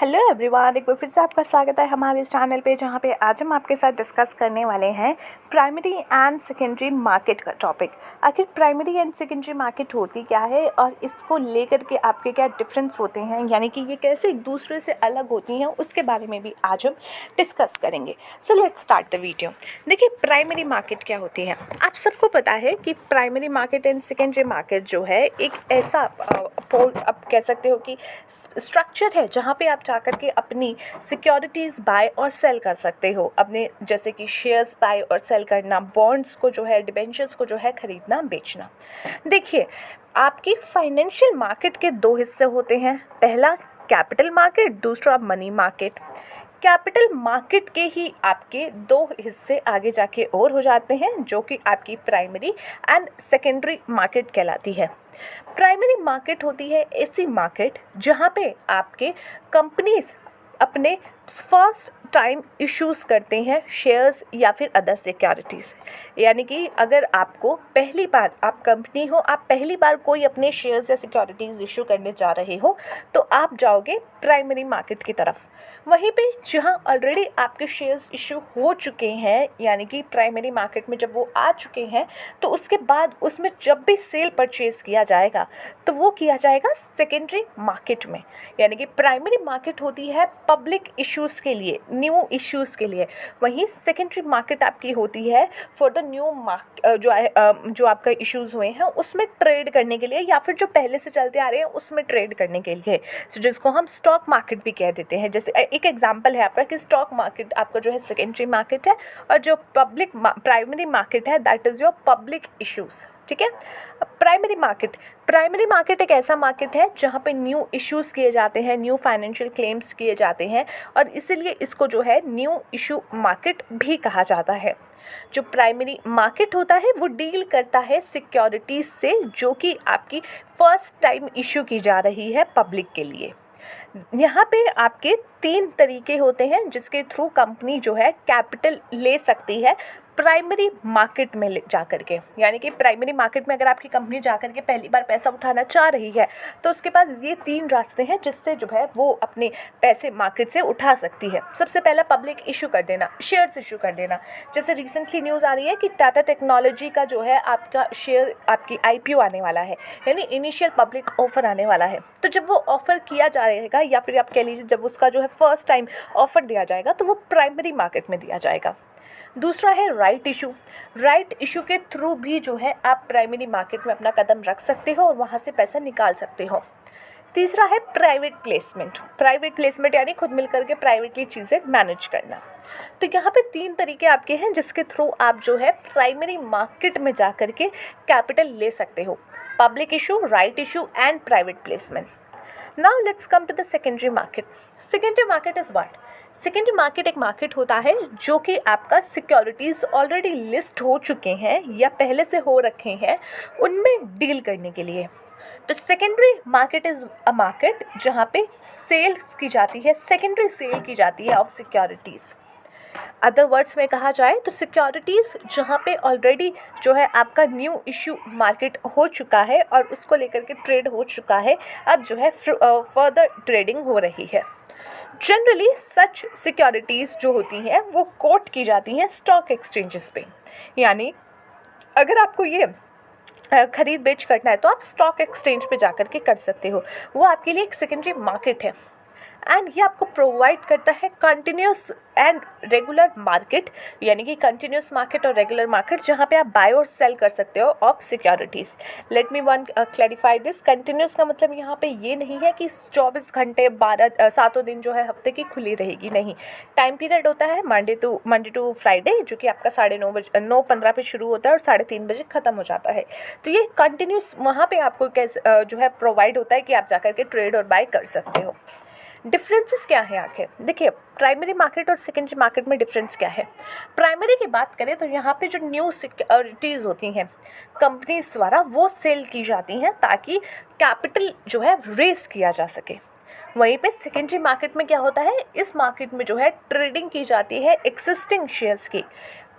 Hello everyone, एक बार फिर से आपका स्वागत है हमारे इस चैनल पे, जहाँ पे आज हम आपके साथ डिस्कस करने वाले हैं प्राइमरी एंड सेकेंडरी मार्केट का टॉपिक। आखिर प्राइमरी एंड सेकेंडरी मार्केट होती क्या है और इसको लेकर के आपके क्या डिफरेंस होते हैं, यानी कि ये कैसे एक दूसरे से अलग होती हैं, उसके बारे में भी आज हम डिस्कस करेंगे। So let's start the video. देखिए, प्राइमरी मार्केट क्या होती है। आप सबको पता है कि primary market and secondary market जो है एक ऐसा आप कह सकते हो कि स्ट्रक्चर है जहाँ पे आप जाकर के अपनी सिक्योरिटीज़ बाय और सेल कर सकते हो। अपने जैसे कि शेयर्स बाय और सेल करना, बॉन्ड्स को जो है, डिबेंचर्स को जो है खरीदना बेचना। देखिए, आपकी फाइनेंशियल मार्केट के दो हिस्से होते हैं। पहला कैपिटल मार्केट, दूसरा मनी मार्केट। कैपिटल मार्केट के ही आपके दो हिस्से आगे जाके और हो जाते हैं, जो कि आपकी प्राइमरी एंड सेकेंडरी मार्केट कहलाती है। प्राइमरी मार्केट होती है ऐसी मार्केट जहाँ पे आपके कंपनीज अपने फर्स्ट टाइम इश्यूज़ करते हैं शेयर्स या फिर अदर सिक्योरिटीज़। यानी कि अगर आपको पहली बार, आप कंपनी हो, आप पहली बार कोई अपने शेयर्स या सिक्योरिटीज़ इशू करने जा रहे हो, तो आप जाओगे प्राइमरी मार्केट की तरफ। वहीं पे जहां ऑलरेडी आपके शेयर्स इशू हो चुके हैं, यानी कि प्राइमरी मार्केट में जब वो आ चुके हैं, तो उसके बाद उसमें जब भी सेल परचेज़ किया जाएगा तो वो किया जाएगा सेकेंडरी मार्केट में। यानी कि प्राइमरी मार्केट होती है पब्लिक इश्यूज़ के लिए, न्यू इश्यूज़ के लिए। वहीं सेकेंडरी मार्केट आपकी होती है फॉर द न्यू जो आपका इश्यूज़ हुए हैं उसमें ट्रेड करने के लिए, या फिर जो पहले से चलते आ रहे हैं उसमें ट्रेड करने के लिए, जिसको हम स्टॉक मार्केट भी कह देते हैं। जैसे एक एग्जांपल है आपका कि स्टॉक मार्केट आपका जो है सेकेंडरी मार्केट है, और जो प्राइमरी मार्केट है that is your public issues. ठीक है। प्राइमरी मार्केट एक ऐसा मार्केट है जहाँ पे न्यू इश्यूज़ किए जाते हैं, न्यू फाइनेंशियल क्लेम्स किए जाते हैं, और इसीलिए इसको जो है न्यू इशू मार्केट भी कहा जाता है। जो प्राइमरी मार्केट होता है वो डील करता है सिक्योरिटीज़ से, जो कि आपकी फर्स्ट टाइम इशू की जा रही है पब्लिक के लिए। यहाँ पे आपके 3 तरीके होते हैं जिसके थ्रू कंपनी जो है कैपिटल ले सकती है प्राइमरी मार्केट में जा कर के। यानी कि प्राइमरी मार्केट में अगर आपकी कंपनी जा कर के पहली बार पैसा उठाना चाह रही है, तो उसके पास ये 3 रास्ते हैं जिससे जो है वो अपने पैसे मार्केट से उठा सकती है। सबसे पहला पब्लिक इशू कर देना, शेयर्स इशू कर देना। जैसे रिसेंटली न्यूज़ आ रही है कि टाटा टेक्नोलॉजी का जो है आपका शेयर, आपकी IPO आने वाला है, यानी इनिशियल पब्लिक ऑफर आने वाला है। तो जब वो ऑफर किया जाएगा, या फिर आप कह लीजिए जब उसका जो है फर्स्ट टाइम ऑफर दिया जाएगा, तो वो प्राइमरी मार्केट में दिया जाएगा। दूसरा है राइट इशू। राइट इशू के थ्रू भी जो है आप प्राइमरी मार्केट में अपना कदम रख सकते हो और वहाँ से पैसा निकाल सकते हो। तीसरा है प्राइवेट प्लेसमेंट। प्राइवेट प्लेसमेंट यानी खुद मिलकर के प्राइवेटली चीज़ें मैनेज करना। तो यहाँ पे 3 तरीके आपके हैं जिसके थ्रू आप जो है प्राइमरी मार्केट में जा कर के कैपिटल ले सकते हो। Public issue, right issue and private placement. Now let's come to the secondary market. Secondary market is what? Secondary market एक मार्केट होता है जो कि आपका सिक्योरिटीज़ ऑलरेडी लिस्ट हो चुके हैं या पहले से हो रखे हैं, उनमें डील करने के लिए। तो secondary market is a market जहाँ पे सेल्स की जाती है, सेकेंडरी सेल की जाती है ऑफ सिक्योरिटीज़। अदर वर्ड्स में कहा जाए तो सिक्योरिटीज़ जहाँ पे ऑलरेडी जो है आपका न्यू इशू मार्केट हो चुका है और उसको लेकर के ट्रेड हो चुका है, अब जो है फर्दर ट्रेडिंग हो रही है। जनरली सच सिक्योरिटीज़ जो होती हैं वो कोट की जाती हैं स्टॉक एक्सचेंजेस पे। यानी अगर आपको ये खरीद बेच करना है तो आप स्टॉक एक्सचेंज पे जाकर के कर सकते हो। वो आपके लिए एक सेकेंडरी मार्केट है, एंड ये आपको प्रोवाइड करता है कंटिन्यूस एंड रेगुलर मार्केट। यानी कि कंटिन्यूस मार्केट और रेगुलर मार्केट जहाँ पे आप बाय और सेल कर सकते हो of securities. Let me clarify this. Continuous का मतलब यहाँ पे ये नहीं है कि 24 घंटे 7 दिन जो है हफ्ते की खुली रहेगी, नहीं। टाइम पीरियड होता है मंडे टू फ्राइडे, जो कि आपका 9:15 पे शुरू होता है और 3:30 बजे ख़त्म हो जाता है। तो ये कंटिन्यूस वहाँ पे आपको कैसे जो है प्रोवाइड होता है कि आप जाकर के ट्रेड और बाय कर सकते हो। डिफरेंसेस क्या है आखिर? देखिए, प्राइमरी मार्केट और सेकेंडरी मार्केट में डिफरेंस क्या है। प्राइमरी की बात करें तो यहाँ पे जो न्यू सिक्योरिटीज़ होती हैं कंपनीज द्वारा, वो सेल की जाती हैं ताकि कैपिटल जो है रेस किया जा सके। वहीं पे सेकेंडरी मार्केट में क्या होता है, इस मार्केट में जो है ट्रेडिंग की जाती है एक्सिस्टिंग शेयर्स की।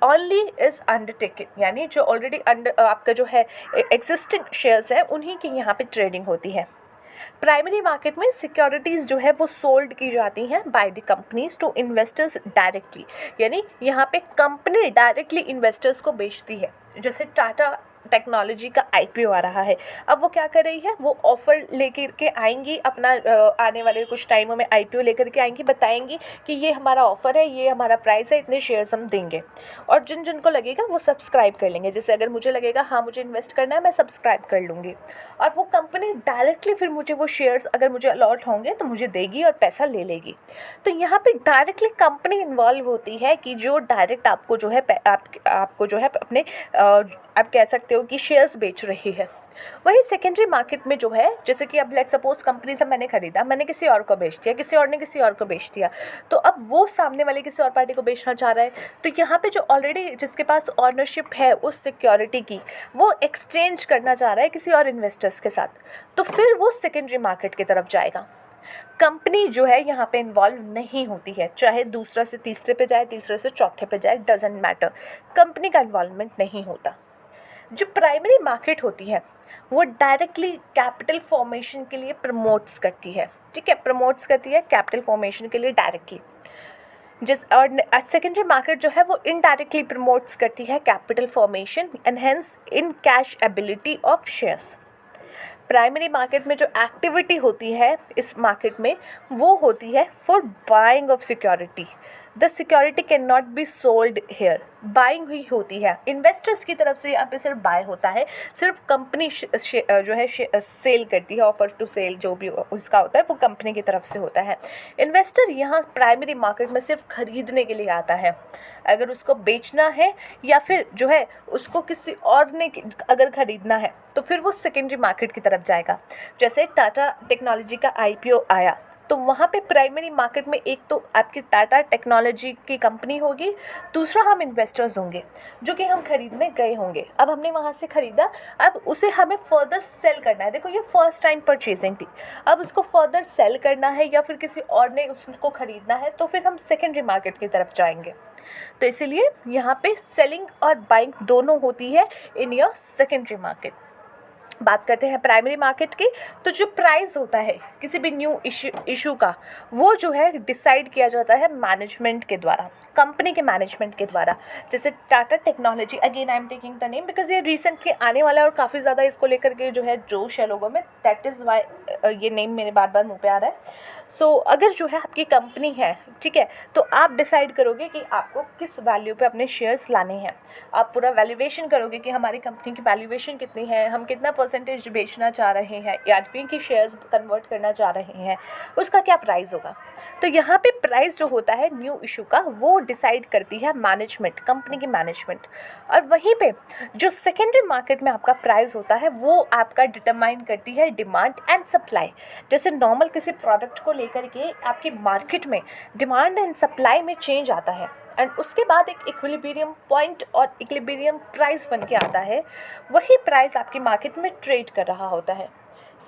ओनली इज़ अंडरटेकन, यानी जो ऑलरेडी आपका जो है एक्सिस्टिंग शेयर्स हैं उन्हीं की यहाँ पे ट्रेडिंग होती है। प्राइमरी मार्केट में सिक्योरिटीज़ जो है वो सोल्ड की जाती हैं by the companies to investors directly, यानी यहाँ पे कंपनी डायरेक्टली इन्वेस्टर्स को बेचती है। जैसे टाटा टेक्नोलॉजी का आईपीओ आ रहा है, अब वो क्या कर रही है, वो ऑफ़र लेकर के आएंगी अपना, आने वाले कुछ टाइमों में आईपीओ लेकर के आएंगी, बताएंगी कि ये हमारा ऑफ़र है, ये हमारा प्राइस है, इतने शेयर्स हम देंगे, और जिन जिनको लगेगा वो सब्सक्राइब कर लेंगे। जैसे अगर मुझे लगेगा हाँ मुझे इन्वेस्ट करना है, मैं सब्सक्राइब कर लूँगी, और वो कंपनी डायरेक्टली फिर मुझे वो शेयर्स अगर मुझे अलॉट होंगे तो मुझे देगी और पैसा ले लेगी। तो यहाँ पे डायरेक्टली कंपनी इन्वॉल्व होती है कि जो डायरेक्ट आपको जो है आपको जो है अपने आप कह सकते हो कि शेयर्स बेच रही है। वही सेकेंडरी मार्केट में जो है, जैसे कि अब लेट्स सपोज कंपनी से मैंने खरीदा, मैंने किसी और को बेच दिया, किसी और ने किसी और को बेच दिया, तो अब वो सामने वाले किसी और पार्टी को बेचना चाह रहा है, तो यहाँ पे जो ऑलरेडी जिसके पास ऑनरशिप है उस सिक्योरिटी की, वो एक्सचेंज करना चाह रहा है किसी और इन्वेस्टर्स के साथ, तो फिर वो सेकेंडरी मार्केट की तरफ जाएगा। कंपनी जो है यहाँ पे इन्वॉल्व नहीं होती है, चाहे दूसरा से तीसरे पे जाए, तीसरे से चौथे पे जाए, डजेंट मैटर, कंपनी का इन्वॉल्वमेंट नहीं होता। जो प्राइमरी मार्केट होती है वो डायरेक्टली कैपिटल फॉर्मेशन के लिए प्रमोट्स करती है, ठीक है, प्रमोट्स करती है कैपिटल फॉर्मेशन के लिए डायरेक्टली। और सेकेंडरी मार्केट जो है वो इनडायरेक्टली प्रमोट्स करती है capital formation and hence in cash ability of shares. Primary market में जो एक्टिविटी होती है इस मार्केट में वो होती है for buying of security. The security can not be sold here, buying हुई होती है इन्वेस्टर्स की तरफ से, यहाँ पे सिर्फ बाय होता है, सिर्फ कंपनी जो है सेल करती है, ऑफर टू सेल जो भी उसका होता है वो कंपनी की तरफ से होता है। इन्वेस्टर यहाँ प्राइमरी मार्केट में सिर्फ खरीदने के लिए आता है, अगर उसको बेचना है या फिर जो है उसको किसी और ने अगर ख़रीदना है तो फिर वो सेकेंडरी मार्केट की तरफ जाएगा। जैसे टाटा टेक्नोलॉजी का आईपीओ आया तो वहाँ पे प्राइमरी मार्केट में एक तो आपकी टाटा टेक्नोलॉजी की कंपनी होगी, दूसरा हम इन्वेस्टर्स होंगे जो कि हम खरीदने गए होंगे। अब हमने वहाँ से ख़रीदा, अब उसे हमें फर्दर सेल करना है। देखो ये फर्स्ट टाइम परचेजिंग थी, अब उसको फर्दर सेल करना है या फिर किसी और ने उसको ख़रीदना है तो फिर हम सेकेंडरी मार्केट की तरफ जाएंगे। तो इसीलिए यहाँ पे सेलिंग और बाइंग दोनों होती है इन योर सेकेंडरी मार्केट। बात करते हैं प्राइमरी मार्केट की, तो जो प्राइस होता है किसी भी न्यू इशू का वो जो है डिसाइड किया जाता है मैनेजमेंट के द्वारा, कंपनी के मैनेजमेंट के द्वारा। जैसे Tata technology, again I am taking the name because ये रिसेंटली आने वाला है और काफ़ी ज़्यादा इसको लेकर के जो है जोश है लोगों में, दैट इज़ वाई ये नेम मेरे बार बार मुँह पे आ रहा है। सो अगर जो है आपकी कंपनी है, ठीक है, तो आप डिसाइड करोगे कि आपको किस वैल्यू पे अपने शेयर्स लाने हैं। आप पूरा वैल्यूएशन करोगे कि हमारी कंपनी की वैल्यूएशन कितनी है, हम कितना परसेंटेज बेचना चाह रहे हैं या की शेयर्स कन्वर्ट करना चाह रहे हैं, उसका क्या प्राइस होगा। तो यहाँ पे प्राइस जो होता है न्यू इशू का वो डिसाइड करती है मैनेजमेंट, कंपनी की मैनेजमेंट। और वहीं पे जो सेकेंडरी मार्केट में आपका प्राइस होता है वो आपका डिटरमाइन करती है डिमांड एंड सप्लाई। जैसे नॉर्मल किसी प्रोडक्ट को लेकर के आपकी मार्केट में डिमांड एंड सप्लाई में चेंज आता है एंड उसके बाद एक इक्विलिब्रियम पॉइंट और इक्विलिब्रियम प्राइस बन के आता है, वही प्राइस आपकी मार्केट में ट्रेड कर रहा होता है।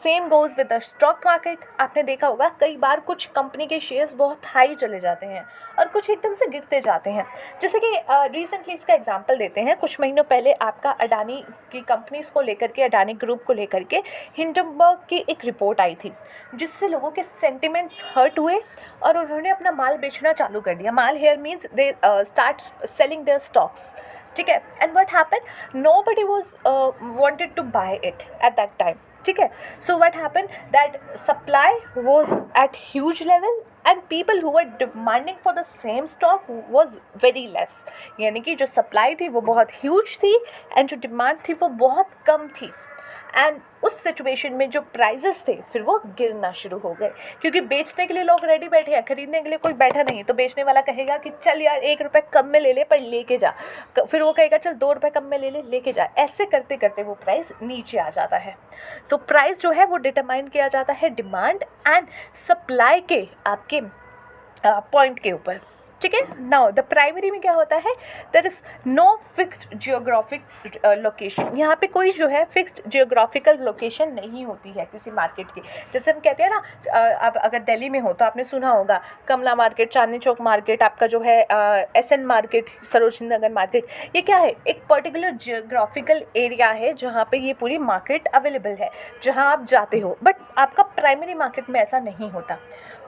Same goes with the stock market. आपने देखा होगा कई बार कुछ कंपनी के शेयर्स बहुत हाई चले जाते हैं और कुछ एकदम से गिरते जाते हैं। जैसे कि रिसेंटली इसका एग्जांपल देते हैं, कुछ महीनों पहले आपका अडानी की कंपनीज़ को लेकर के, अडानी ग्रुप को लेकर के हिंडनबर्ग की एक रिपोर्ट आई थी जिससे लोगों के सेंटिमेंट्स हर्ट हुए और उन्होंने अपना माल बेचना चालू कर दिया। माल here means they start selling their stocks, ठीक है। And what happened, nobody was wanted to buy it at that time, ठीक है। So what happened that supply was at huge level and people who were demanding for the same stock was very less, यानी कि जो supply थी वो बहुत huge थी and जो डिमांड थी वो बहुत कम थी। एंड उस सिचुएशन में जो प्राइजेस थे फिर वो गिरना शुरू हो गए, क्योंकि बेचने के लिए लोग रेडी बैठे हैं, खरीदने के लिए कोई बैठा नहीं। तो बेचने वाला कहेगा कि चल यार 1 रुपये कम में ले ले पर लेके जा, फिर वो कहेगा चल 2 रुपये कम में ले ले लेके जा। ऐसे करते करते वो प्राइस नीचे आ जाता है। सो प्राइस जो है वो डिटरमाइन किया जाता है डिमांड एंड सप्लाई के आपके पॉइंट के ऊपर, ठीक है। नाउ द प्राइमरी में क्या होता है, there is no fixed geographic location. यहाँ पे कोई जो है फिक्स्ड जियोग्राफिकल लोकेशन नहीं होती है किसी मार्केट की। जैसे हम कहते हैं ना, आप अगर दिल्ली में हो तो आपने सुना होगा कमला मार्केट, चांदनी चौक मार्केट, आपका जो है SN market, Sarojini Nagar market. ये क्या है, एक पर्टिकुलर जियोग्राफिकल एरिया है जहाँ पे ये पूरी मार्केट अवेलेबल है, जहाँ आप जाते हो। बट आपका प्राइमरी मार्केट में ऐसा नहीं होता।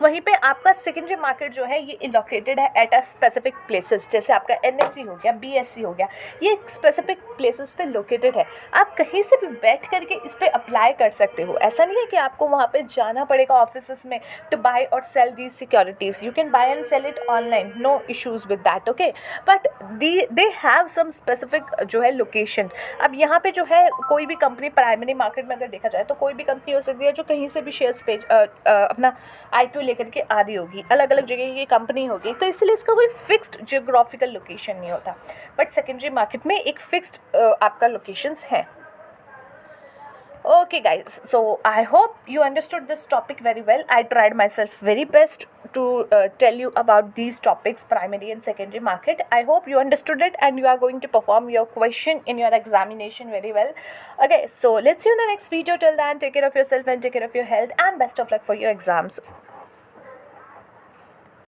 वहीं पे आपका सेकेंडरी मार्केट जो है ये लोकेटेड है एट अ स्पेसिफिक प्लेसेस। जैसे आपका NSC हो गया, BSC हो गया, ये स्पेसिफिक प्लेसेस पे लोकेटेड है। आप कहीं से भी बैठ करके इस पे अप्लाई कर सकते हो। ऐसा नहीं है कि आपको वहाँ पे जाना पड़ेगा ऑफिस में टू बाय और sell the securities. You can buy and sell it online, no issues with that, okay. But they have some specific जो है लोकेशन। अब यहाँ पे जो है कोई भी कंपनी प्राइमरी मार्केट में अगर देखा जाए तो कोई भी कंपनी हो सकती है जो कहीं से भी शेयर्स पे अपना IPO लेकर के आ रही होगी, अलग अलग जगह की कंपनी होगी, तो इसलिए इसका कोई फिक्स्ड जियोग्राफिकल लोकेशन नहीं होता। बट सेकेंडरी मार्केट में एक फिक्स्ड आपका लोकेशंस है। Okay guys, so I hope you understood this topic very well. I tried myself very best to tell you about these topics, primary and secondary market. I hope you understood it and you are going to perform your question in your examination very well. Okay, so let's see you in the next video. Till then, take care of yourself and take care of your health, and best of luck for your exams.